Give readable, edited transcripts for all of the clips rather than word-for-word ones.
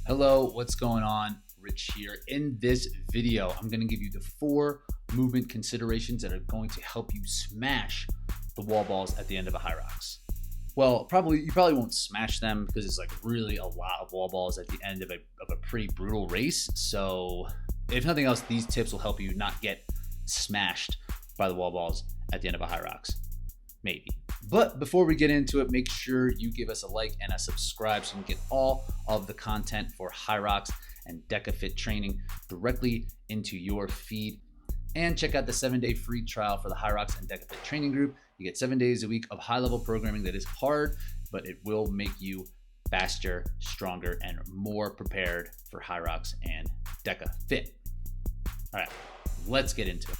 Hello, what's going on? Rich here. In this video, I'm going to give you the 4 movement considerations that are going to help you smash the wall balls at the end of a Hyrox. Well, you probably won't smash them because it's like really a lot of wall balls at the end of a pretty brutal race. So, if nothing else, these tips will help you not get smashed by the wall balls at the end of a Hyrox. Maybe. But before we get into it, make sure you give us a like and a subscribe so you can get all of the content for Hyrox and DecaFit training directly into your feed. And check out the 7-day free trial for the Hyrox and DecaFit training group. You get 7 days a week of high-level programming that is hard, but it will make you faster, stronger, and more prepared for Hyrox and DecaFit. All right, let's get into it.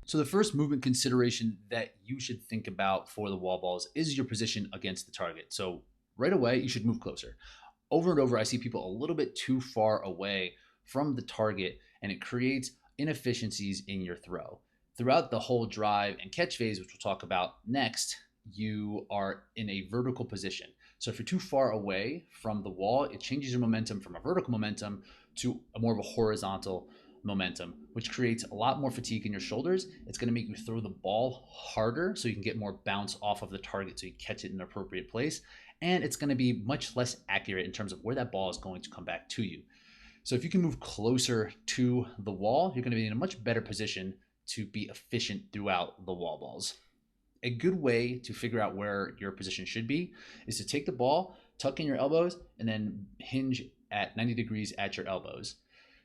So the first movement consideration that you should think about for the wall balls is your position against the target. So right away, you should move closer. Over and over, I see people a little bit too far away from the target, and it creates inefficiencies in your throw. Throughout the whole drive and catch phase, which we'll talk about next, you are in a vertical position. So if you're too far away from the wall, it changes your momentum from a vertical momentum to a more of a horizontal momentum, which creates a lot more fatigue in your shoulders. It's going to make you throw the ball harder so you can get more bounce off of the target so you catch it in an appropriate place. And it's going to be much less accurate in terms of where that ball is going to come back to you. So if you can move closer to the wall, you're going to be in a much better position to be efficient throughout the wall balls. A good way to figure out where your position should be is to take the ball, tuck in your elbows, and then hinge at 90 degrees at your elbows.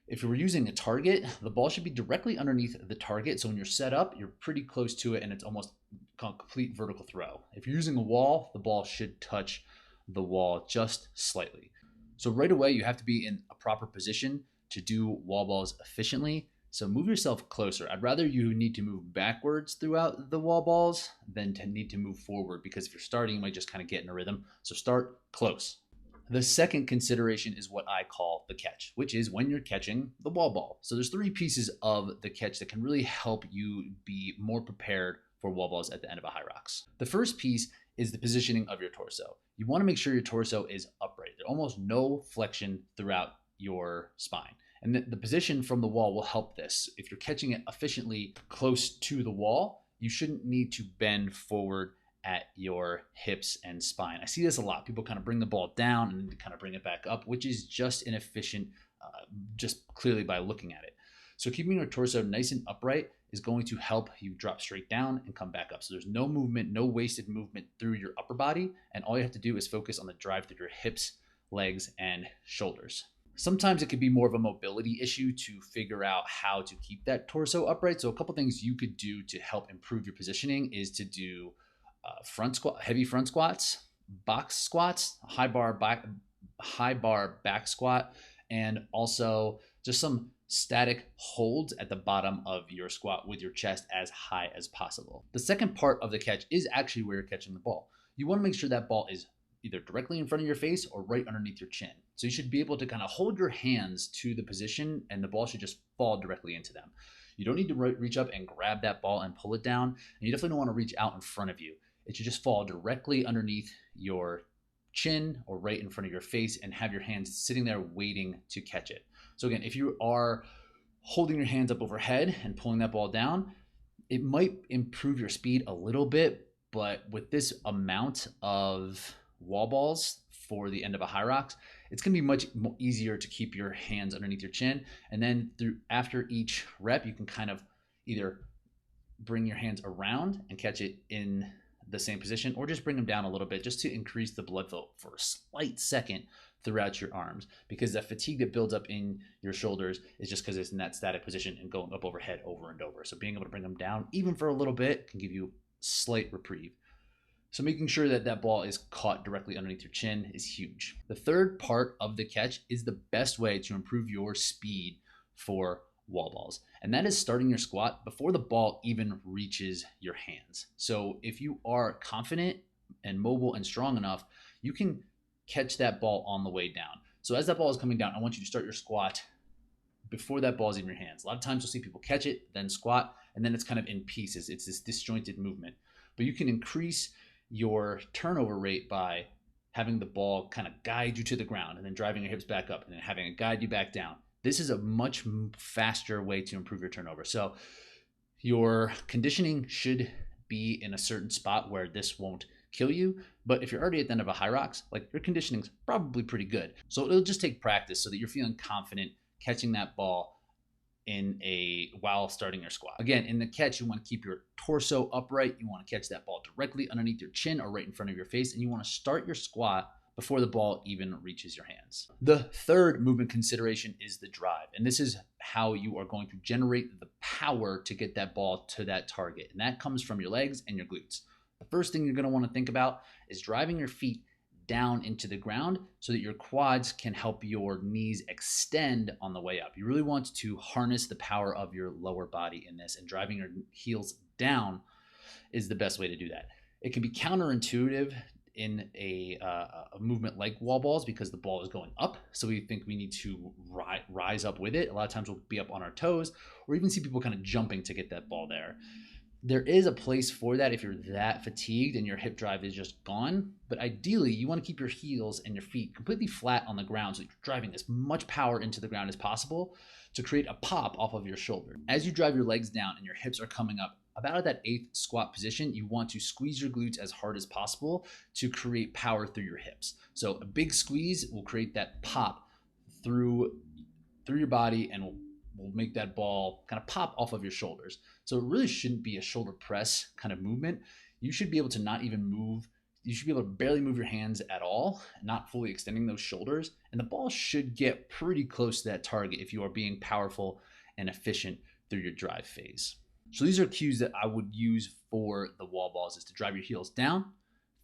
If you were using a target, the ball should be directly underneath the target. So when you're set up, you're pretty close to it and it's almost a complete vertical throw. If you're using a wall, the ball should touch the wall just slightly. So right away, you have to be in a proper position to do wall balls efficiently. So move yourself closer. I'd rather you need to move backwards throughout the wall balls than to need to move forward, because if you're starting, you might just kind of get in a rhythm. So start close. The second consideration is what I call the catch, which is when you're catching the wall ball. So there's 3 pieces of the catch that can really help you be more prepared for wall balls at the end of a Hyrox. The first piece is the positioning of your torso. You want to make sure your torso is upright. There's almost no flexion throughout your spine. And the position from the wall will help this. If you're catching it efficiently close to the wall, you shouldn't need to bend forward at your hips and spine. I see this a lot. People kind of bring the ball down and then kind of bring it back up, which is just inefficient, just clearly by looking at it. So keeping your torso nice and upright is going to help you drop straight down and come back up. So there's no movement, no wasted movement through your upper body. And all you have to do is focus on the drive through your hips, legs, and shoulders. Sometimes it could be more of a mobility issue to figure out how to keep that torso upright. So a couple things you could do to help improve your positioning is to do heavy front squats, box squats, high bar back squat, and also just some static holds at the bottom of your squat with your chest as high as possible. The second part of the catch is actually where you're catching the ball. You want to make sure that ball is either directly in front of your face or right underneath your chin. So you should be able to kind of hold your hands to the position and the ball should just fall directly into them. You don't need to reach up and grab that ball and pull it down. And you definitely don't want to reach out in front of you. It should just fall directly underneath your chin or right in front of your face and have your hands sitting there waiting to catch it. So again, if you are holding your hands up overhead and pulling that ball down, it might improve your speed a little bit, but with this amount of wall balls for the end of a Hyrox, it's going to be much easier to keep your hands underneath your chin. And then after each rep, you can kind of either bring your hands around and catch it in the same position, or just bring them down a little bit just to increase the blood flow for a slight second throughout your arms, because that fatigue that builds up in your shoulders is just because it's in that static position and going up overhead over and over. So being able to bring them down even for a little bit can give you slight reprieve. So making sure that that ball is caught directly underneath your chin is huge. The third part of the catch is the best way to improve your speed for wall balls, and that is starting your squat before the ball even reaches your hands. So if you are confident and mobile and strong enough, you can catch that ball on the way down. So as that ball is coming down, I want you to start your squat before that ball is in your hands. A lot of times you'll see people catch it, then squat, and then it's kind of in pieces. It's this disjointed movement. But you can increase your turnover rate by having the ball kind of guide you to the ground and then driving your hips back up and then having it guide you back down. This is a much faster way to improve your turnover. So your conditioning should be in a certain spot where this won't kill you. But if you're already at the end of a Hyrox, like, your conditioning's probably pretty good. So it'll just take practice so that you're feeling confident catching that ball while starting your squat. Again, in the catch, you want to keep your torso upright. You want to catch that ball directly underneath your chin or right in front of your face. And you want to start your squat before the ball even reaches your hands. The third movement consideration is the drive. And this is how you are going to generate the power to get that ball to that target. And that comes from your legs and your glutes. The first thing you're going to want to think about is driving your feet down into the ground so that your quads can help your knees extend on the way up. You really want to harness the power of your lower body in this, and driving your heels down is the best way to do that. It can be counterintuitive in a movement like wall balls because the ball is going up, so we think we need to rise up with it. A lot of times we'll be up on our toes, or even see people kind of jumping to get that ball there. There is a place for that if you're that fatigued and your hip drive is just gone. But ideally, you want to keep your heels and your feet completely flat on the ground so you're driving as much power into the ground as possible to create a pop off of your shoulder. As you drive your legs down and your hips are coming up, about at that 8th squat position, you want to squeeze your glutes as hard as possible to create power through your hips. So a big squeeze will create that pop through your body and will make that ball kind of pop off of your shoulders. So it really shouldn't be a shoulder press kind of movement. You should be able to not even move. You should be able to barely move your hands at all, not fully extending those shoulders. And the ball should get pretty close to that target if you are being powerful and efficient through your drive phase. So these are cues that I would use for the wall balls: is to drive your heels down,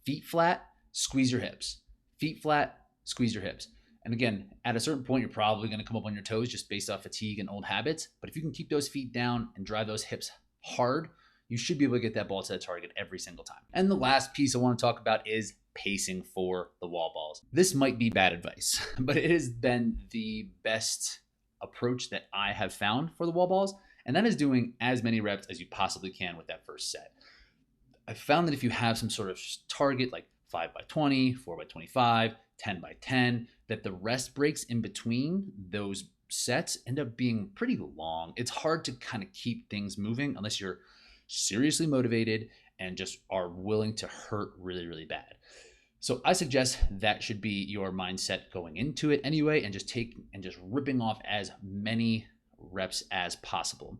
feet flat, squeeze your hips. Feet flat, squeeze your hips. And again, at a certain point, you're probably going to come up on your toes just based off fatigue and old habits. But if you can keep those feet down and drive those hips hard, you should be able to get that ball to that target every single time. And the last piece I want to talk about is pacing for the wall balls. This might be bad advice, but it has been the best approach that I have found for the wall balls. And that is doing as many reps as you possibly can with that first set. I found that if you have some sort of target like 5x20, 4x25, 10x10, that the rest breaks in between those sets end up being pretty long. It's hard to kind of keep things moving unless you're seriously motivated and just are willing to hurt really, really bad. So I suggest that should be your mindset going into it anyway, and just ripping off as many reps as possible.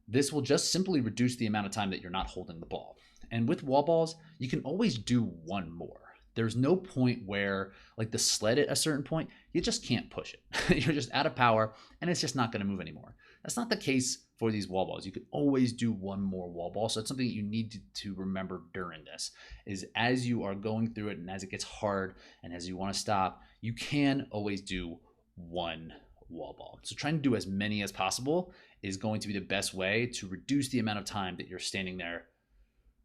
This will just simply reduce the amount of time that you're not holding the ball. And with wall balls, you can always do one more. There's no point where, like the sled at a certain point, you just can't push it. You're just out of power and it's just not going to move anymore. That's not the case for these wall balls. You can always do one more wall ball. So it's something that you need to remember during this, is as you are going through it and as it gets hard and as you want to stop, you can always do one wall ball. So trying to do as many as possible is going to be the best way to reduce the amount of time that you're standing there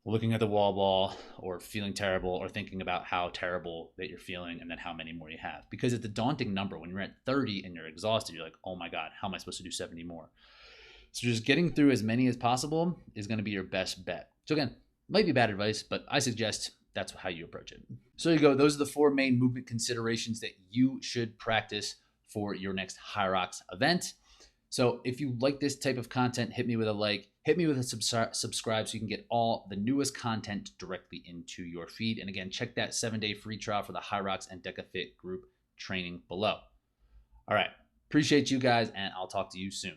looking at the wall ball or feeling terrible or thinking about how terrible that you're feeling and then how many more you have. Because it's a daunting number. When you're at 30 and you're exhausted, you're like, oh my God, how am I supposed to do 70 more? So just getting through as many as possible is going to be your best bet. So again, might be bad advice, but I suggest that's how you approach it. So there you go. Those are the 4 main movement considerations that you should practice for your next Hyrox event. So if you like this type of content, hit me with a like, hit me with a subscribe so you can get all the newest content directly into your feed. And again, check that 7-day free trial for the Hyrox and DecaFit group training below. All right. Appreciate you guys, and I'll talk to you soon.